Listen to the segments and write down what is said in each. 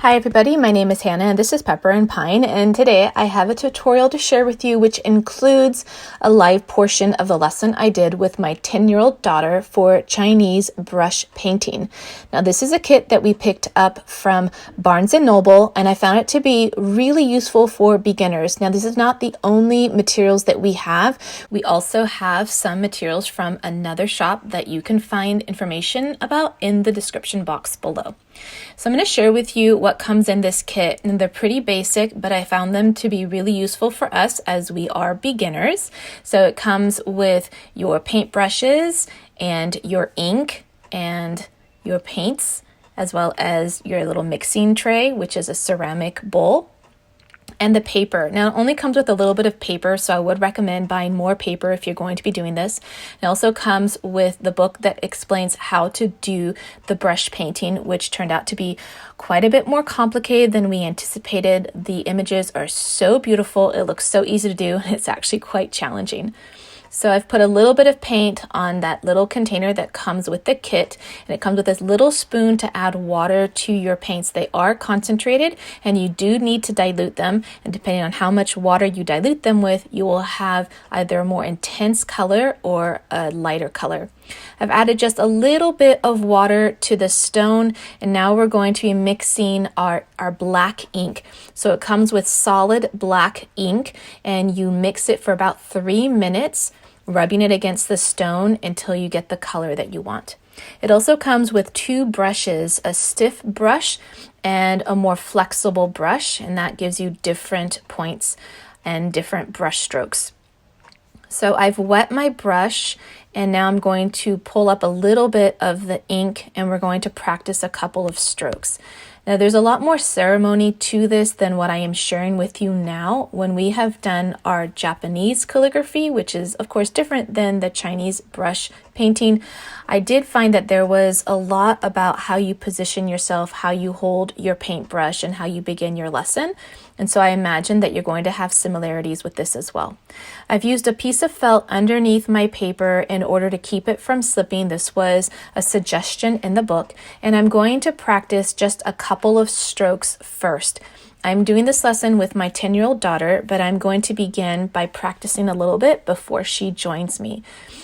Hi everybody, my name is Hannah and this is Pepper and Pine, and today I have a tutorial to share with you which includes a live portion of the lesson I did with my 10-year-old daughter for Chinese brush painting. Now this is a kit that we picked up from Barnes & Noble and I found it to be really useful for beginners. Now this is not the only materials that we have. We also have some materials from another shop that you can find information about in the description box below. So I'm going to share with you what comes in this kit, and they're pretty basic, but I found them to be really useful for us as we are beginners. So it comes with your paintbrushes and your ink and your paints, as well as your little mixing tray, which is a ceramic bowl, and the paper. Now it only comes with a little bit of paper, so I would recommend buying more paper if you're going to be doing this. It also comes with the book that explains how to do the brush painting, which turned out to be quite a bit more complicated than we anticipated. The images are so beautiful, it looks so easy to do, and it's actually quite challenging. So I've put a little bit of paint on that little container that comes with the kit, and it comes with this little spoon to add water to your paints. They are concentrated and you do need to dilute them, and depending on how much water you dilute them with, you will have either a more intense color or a lighter color. I've added just a little bit of water to the stone, and now we're going to be mixing our black ink. So it comes with solid black ink, and you mix it for about 3 minutes, rubbing it against the stone until you get the color that you want. It also comes with 2 brushes, a stiff brush and a more flexible brush, and that gives you different points and different brush strokes. So I've wet my brush, and now I'm going to pull up a little bit of the ink, and we're going to practice a couple of strokes. Now there's a lot more ceremony to this than what I am sharing with you now. When we have done our Japanese calligraphy, which is of course different than the Chinese brush painting, I did find that there was a lot about how you position yourself, how you hold your paintbrush, and how you begin your lesson. And so I imagine that you're going to have similarities with this as well. I've used a piece of felt underneath my paper in order to keep it from slipping. This was a suggestion in the book, and I'm going to practice just a couple of strokes first. I'm doing this lesson with my 10-year-old daughter, but I'm going to begin by practicing a little bit before she joins me.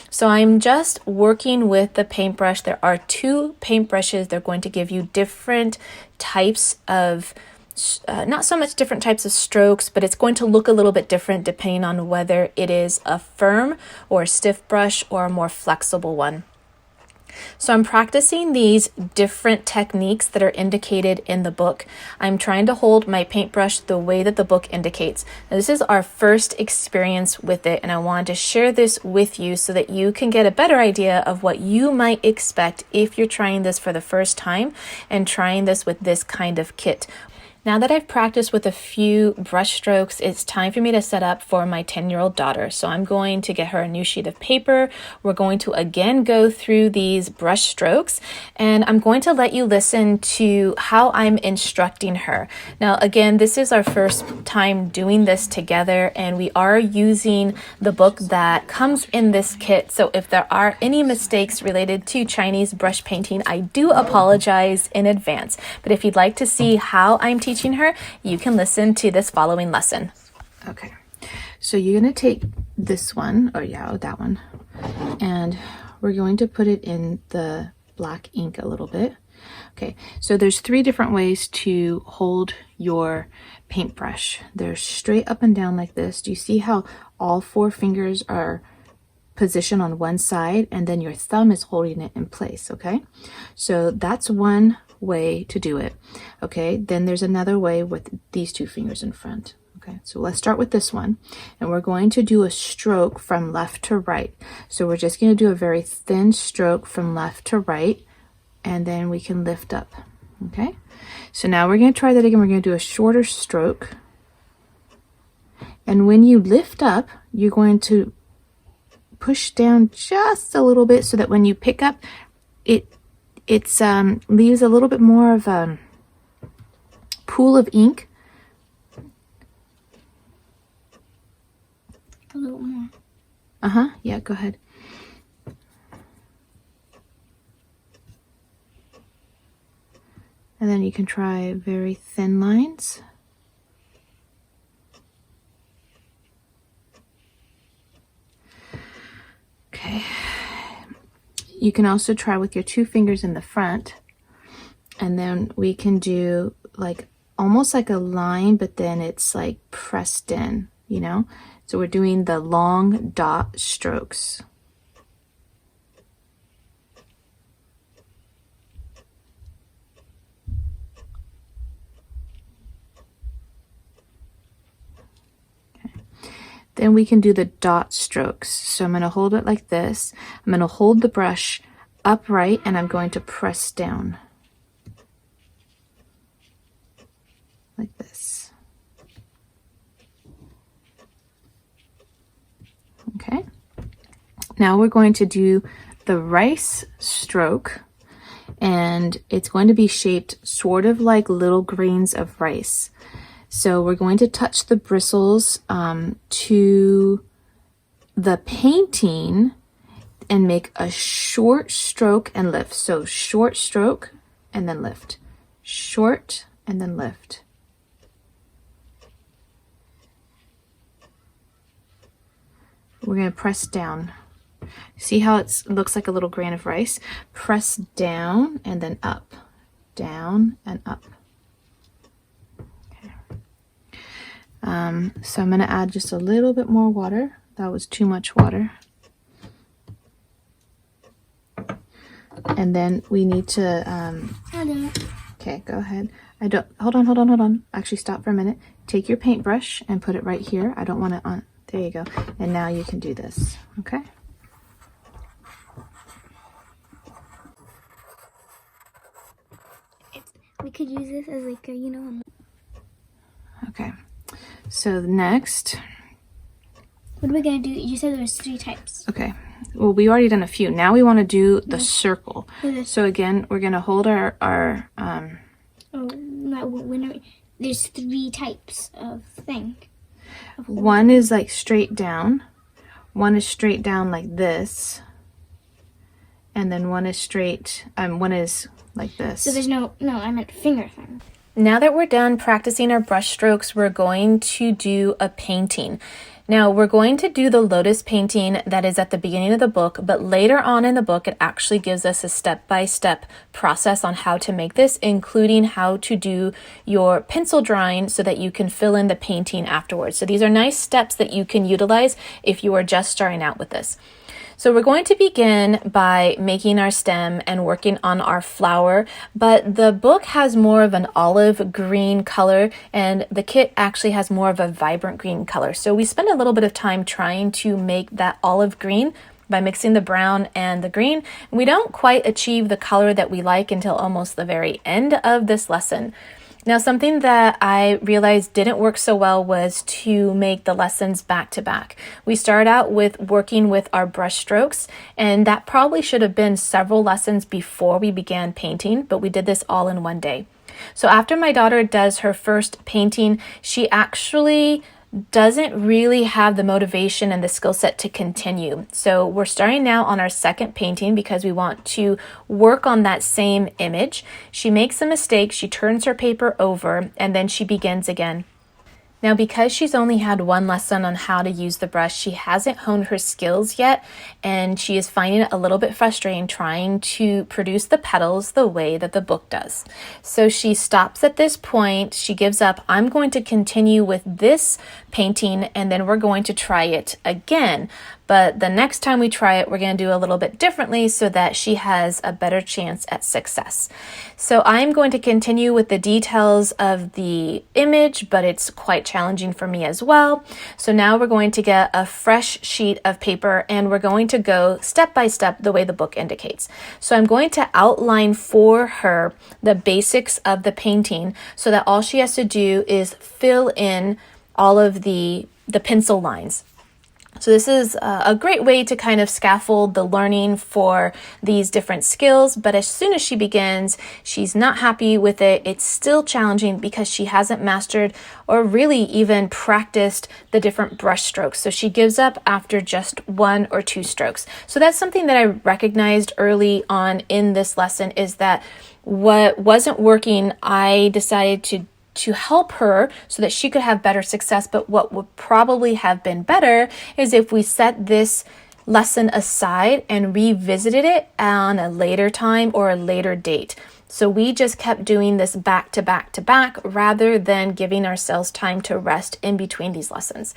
So I'm just working with the paintbrush. There are 2 paintbrushes. They're going to give you different types of not so much different types of strokes, but it's going to look a little bit different depending on whether it is a firm or a stiff brush or a more flexible one. So I'm practicing these different techniques that are indicated in the book. I'm trying to hold my paintbrush the way that the book indicates. Now, this is our first experience with it, and I wanted to share this with you so that you can get a better idea of what you might expect if you're trying this for the first time and trying this with this kind of kit. Now that I've practiced with a few brush strokes, it's time for me to set up for my 10-year-old daughter. So I'm going to get her a new sheet of paper. We're going to again go through these brush strokes, and I'm going to let you listen to how I'm instructing her. Now again, this is our first time doing this together, and we are using the book that comes in this kit. So if there are any mistakes related to Chinese brush painting, I do apologize in advance. But if you'd like to see how I'm teaching her, you can listen to this following lesson. Okay, so you're going to take this one, that one, and we're going to put it in the black ink a little bit. Okay, so there's 3 different ways to hold your paintbrush. There's straight up and down like this. Do you see how all 4 fingers are positioned on one side, and then your thumb is holding it in place? Okay, so that's one way to do it. Okay, then there's another way with these 2 fingers in front. Okay, so let's start with this one, and we're going to do a stroke from left to right. So we're just going to do a very thin stroke from left to right, and then we can lift up. Okay, so now we're going to try that again. We're going to do a shorter stroke, and when you lift up, you're going to push down just a little bit so that when you pick up, it leaves a little bit more of a pool of ink. A little more. Yeah, go ahead. And then you can try very thin lines. Okay. You can also try with your 2 fingers in the front. And then we can do like almost like a line, but then it's like pressed in, you know? So we're doing the long dot strokes. Then we can do the dot strokes. So I'm going to hold it like this. I'm going to hold the brush upright and I'm going to press down. Like this. Okay. Now we're going to do the rice stroke, and it's going to be shaped sort of like little grains of rice. So we're going to touch the bristles to the painting and make a short stroke and lift. So short stroke and then lift. Short and then lift. We're going to press down. See how it looks like a little grain of rice? Press down and then up. Down and up. So I'm going to add just a little bit more water. That was too much water. And then we need to, okay, go ahead. Hold on. Actually, stop for a minute. Take your paintbrush and put it right here. I don't want it on, there you go. And now you can do this, okay? We could use this as like a, you know. Okay. So next, what are we gonna do? You said there was 3 types. Okay. Well, we already done a few. Now we want to do the circle. So again, we're gonna hold our there's 3 types of thing. One is like straight down. One is straight down like this. And then one is straight. One is like this. So there's no. I meant finger thing. Now that we're done practicing our brush strokes, we're going to do a painting. Now we're going to do the lotus painting that is at the beginning of the book, but later on in the book, it actually gives us a step-by-step process on how to make this, including how to do your pencil drawing so that you can fill in the painting afterwards. So these are nice steps that you can utilize if you are just starting out with this. So we're going to begin by making our stem and working on our flower, but the book has more of an olive green color and the kit actually has more of a vibrant green color. So we spend a little bit of time trying to make that olive green by mixing the brown and the green. We don't quite achieve the color that we like until almost the very end of this lesson. Now, something that I realized didn't work so well was to make the lessons back to back. We started out with working with our brush strokes, and that probably should have been several lessons before we began painting, but we did this all in one day. So after my daughter does her first painting, she actually doesn't really have the motivation and the skill set to continue. So we're starting now on our second painting because we want to work on that same image. She makes a mistake, she turns her paper over, and then she begins again. Now, because she's only had one lesson on how to use the brush, she hasn't honed her skills yet, and she is finding it a little bit frustrating trying to produce the petals the way that the book does. So she stops at this point, she gives up. I'm going to continue with this painting, and then we're going to try it again. But the next time we try it, we're going to do a little bit differently so that she has a better chance at success. So I'm going to continue with the details of the image, but it's quite challenging for me as well. So now we're going to get a fresh sheet of paper and we're going to go step by step the way the book indicates. So I'm going to outline for her the basics of the painting so that all she has to do is fill in all of the pencil lines. So this is a great way to kind of scaffold the learning for these different skills, but as soon as she begins, she's not happy with it. It's still challenging because she hasn't mastered or really even practiced the different brush strokes. So she gives up after just 1 or 2 strokes. So that's something that I recognized early on in this lesson, is that what wasn't working, I decided to help her so that she could have better success. But what would probably have been better is if we set this lesson aside and revisited it on a later time or a later date. So we just kept doing this back to back to back rather than giving ourselves time to rest in between these lessons.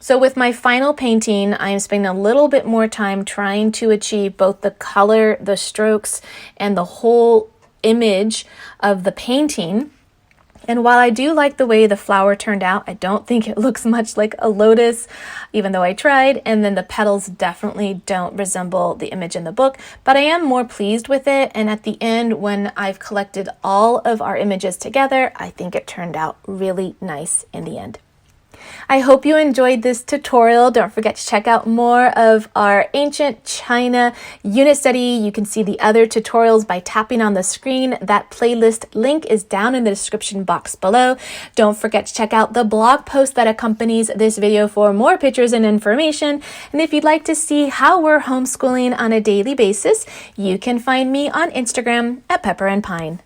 So with my final painting, I'm spending a little bit more time trying to achieve both the color, the strokes, and the whole image of the painting. And while I do like the way the flower turned out, I don't think it looks much like a lotus, even though I tried. And then the petals definitely don't resemble the image in the book, but I am more pleased with it. And at the end, when I've collected all of our images together, I think it turned out really nice in the end. I hope you enjoyed this tutorial. Don't forget to check out more of our ancient China unit study. You can see the other tutorials by tapping on the screen. That playlist link is down in the description box below. Don't forget to check out the blog post that accompanies this video for more pictures and information. And if you'd like to see how we're homeschooling on a daily basis, you can find me on Instagram at Pepper and Pine.